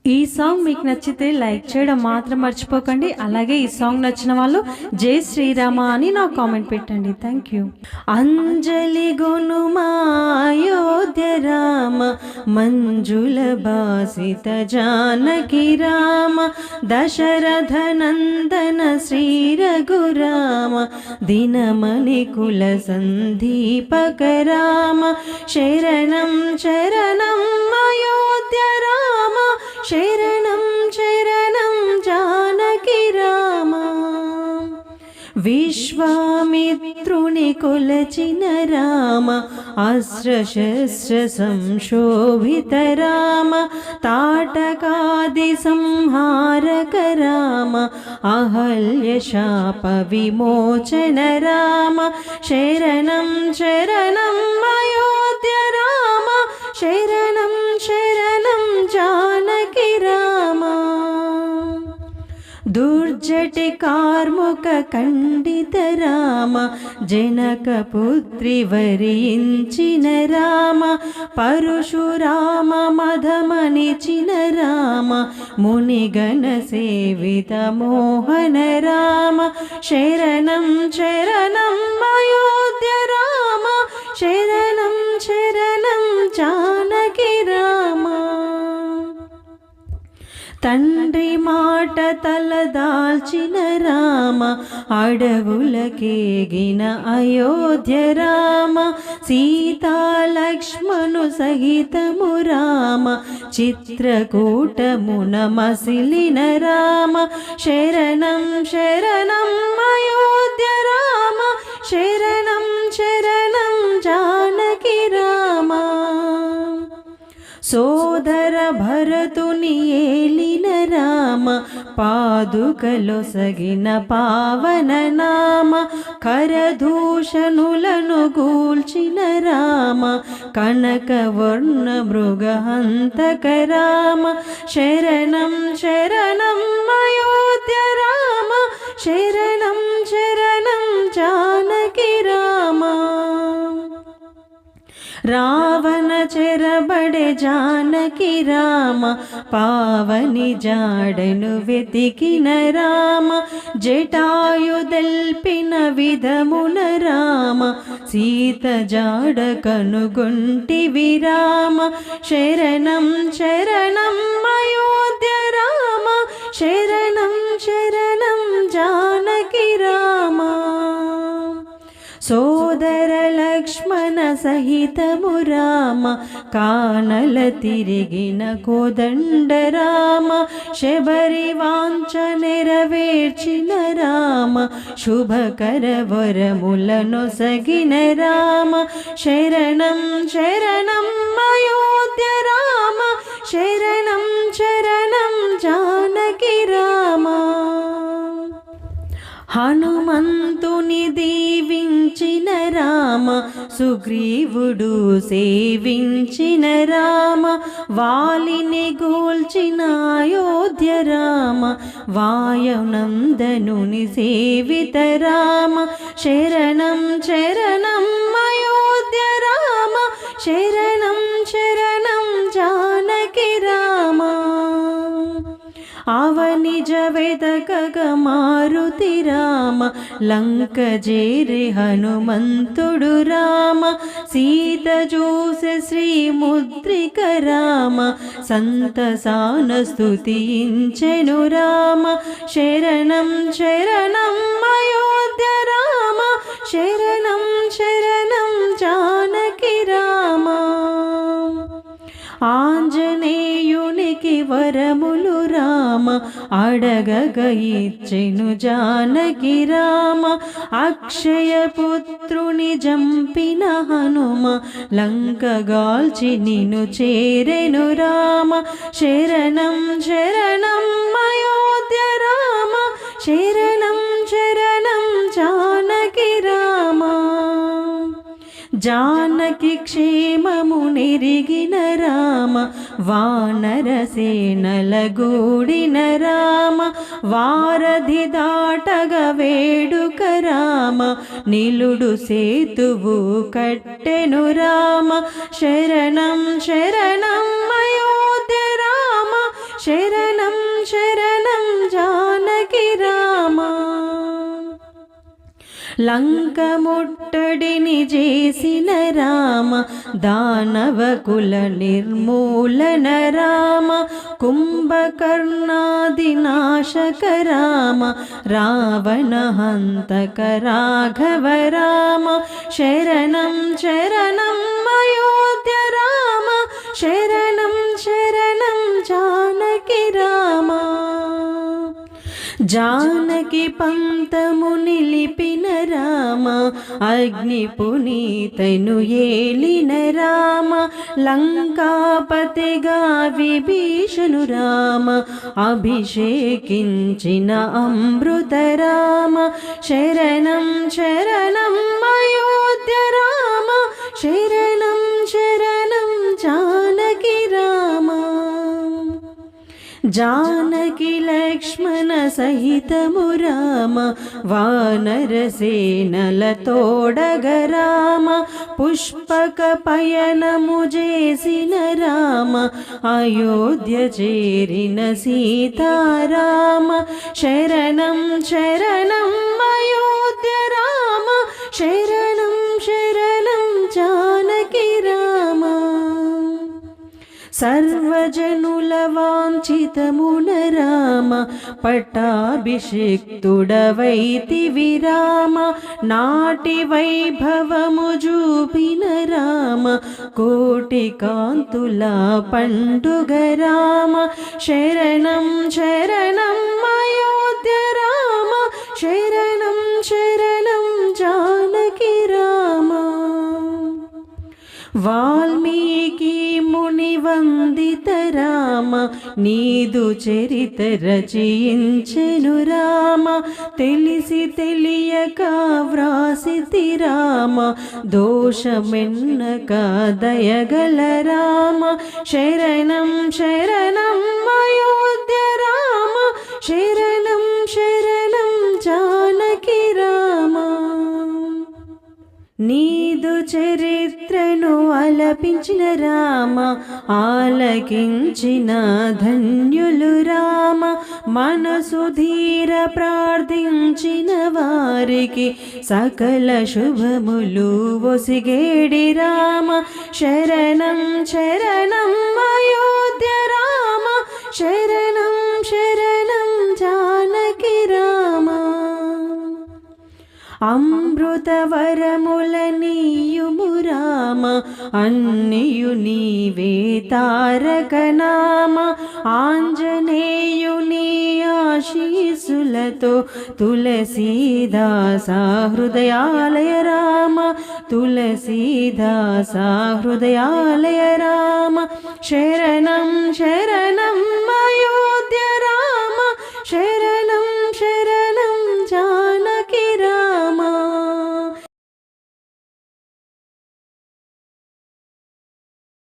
ఈ సాంగ్ మీకు నచ్చితే లైక్ చేయడం మాత్రం మర్చిపోకండి. అలాగే ఈ సాంగ్ నచ్చిన వాళ్ళు జై శ్రీరామ అని నాకు కామెంట్ పెట్టండి. Thank you. అంజలి గునుమాయోధ్య రామ మంజుల బాసిత జానకి రామ దశరథ నందన శ్రీ రఘురామ దినమణి కుల సందీపక రామ శరణం శరణం అయోధ్య రామ శరణం శరణం జానకి రామ విశ్వామిత్రుని కొలచిన రామ అస్త్రశస్త్ర సంశోభిత రామ తాటకాది సంహారక రామ అహల్య శాప విమోచన రామ శరణం శరణం అయోధ్య రామ శరణం శరణం జానకి రామ దుర్జటి కార్ముక ఖండిత రామ జనక పుత్రి వరించిన రామ పరశురామ మధమనిచిన రామ మునిగణ సేవిత మోహన రామ శరణం శరణం అయోధ్య రామ శరణం శరణం జానకి రామ తండ్రి మాట తలదాల్చిన రామ అడవులకేగిన అయోధ్య రామ సీతా లక్ష్మణు సహితము రామ చిత్రకూటమున మసిలిన రామ శరణం శరణం అయోధ్య రామ శరణం శరణం జానకి రామ సోదర భరతుని ఏలిన రామ పాదుకలొసగిన పావన నామ కరదూషణులను గూల్చిన రామ కనకవర్ణ మృగహంతక రామ శరణం శరణం అయోధ్య రామ శరణం శరణం జానకి రామ రావణ చెరబడే జానకి రామ పావని జాడను వెతికిన రామ జటాయుదెల్పిన విధమున రామ సీత జాడ కనుగొంటివి రామ శరణం శరణం అయోధ్య రామ శరణం శరణం జానకి రామ సోదర లక్ష్మణ సహితము రామ కానల తిరిగిన కోదండ రామ శబరి వాంఛ నెరవేర్చిన రామ శుభకర వరములనొసగిన రామ శరణం శరణం అయోధ్య రామ శరణం శరణం జానకి రామ హనుమంతుని దీవించిన రామ సుగ్రీవుడు సేవించిన రామ వాలిని గోల్చిన అయోధ్య రామ వాయునందనుని సేవిత రామ శరణం శరణం అయోధ్య రామ శరణం శరణం జానకి రామ అవనిజ వెదకగ మారుతి రామ లంక జేరి హనుమంతుడు రామ సీత చూసె శ్రీముద్రిక రామ సంతసాన స్తుతించెను రామ శరణం శరణం అయోధ్య రామ శరణం శరణం జానకి రామ ఆంజనేయునికి వరములు రామ అడగగ ఇచ్చెను జానకి రామ అక్షయ పుత్రుని జంపిన హనుమ లంక గాల్చి నిన్ను చేరెను రామ శరణం శరణం అయోధ్య రామ శరణం శరణం జానకి రామ జానకి క్షేమము నెరిగిన రామ వానరసేనల గూడిన రామ వారధి దాటగ వేడుక రామ నిలుడు సేతువు కట్టెను రామ శరణం శరణం అయోధ్య రామ శరణం శరణం జానకి రామ. లంక ముట్టడిని చేసిన రామ, దానవకుల నిర్మూలన రామ, కుంభకర్ణాది నాశక రామ, రావణ హంతక రాఘవ రామ. శరణం శరణం అయోధ్య రామ, శరణం శరణం జానకి రామ. జానకి పంతము నిలిపిన రామ, అగ్ని పునీతను ఏలిన రామ, లంకాపతిగా విభీషణు రామ, అభిషేకించిన అమృత రామ. శరణం శరణం అయోధ్య రామ, శరణం శరణం జానకి రామ. జానకి లక్ష్మణ సహితము రామ, వానరసేనల తోడగ రామ, పుష్పక పయనము చేసిన రామ, అయోధ్య చేరిన సీతారామ. శరణం శరణం అయోధ్య రామ, శరణం శరణం జానకి రామ. సర్వజనుల వాంఛితమున రామ, పట్టాభిషిక్తుడవైతివి రామ, నాటి వైభవము చూపిన రామ, కోటి కాంతుల పండుగ రామ. శరణం శరణం అయోధ్య రామ, శరణం శరణం జానకి రామ. వాల్మీకి ముని వందిత రామ, నీదు చరిత రచయించెను రామ, తెలిసి తెలియక వ్రాసితి రామ, దోషమెన్నక దయగల రామ. శరణం శరణం అయోధ్య రామ, శరణం శరణం జానకి రామ. నీదు చరిత్రను అలపించిన రామ, ఆలకించిన ధన్యులు రామ, మనసు ధీర ప్రార్థించిన వారికి సకల శుభములు ఒసిగేడి రామ. శరణం శరణం అయోధ్య రామ, శరణం శరణం జానకి రామ. అమృత వరముల నీయుము రామ, అన్నియు నీవే తారక నామ, ఆంజనేయుని ఆశీసులతో తులసీదాస హృదయాలయ రామ, తులసీదాస హృదయాలయ రామ. శరణం శరణం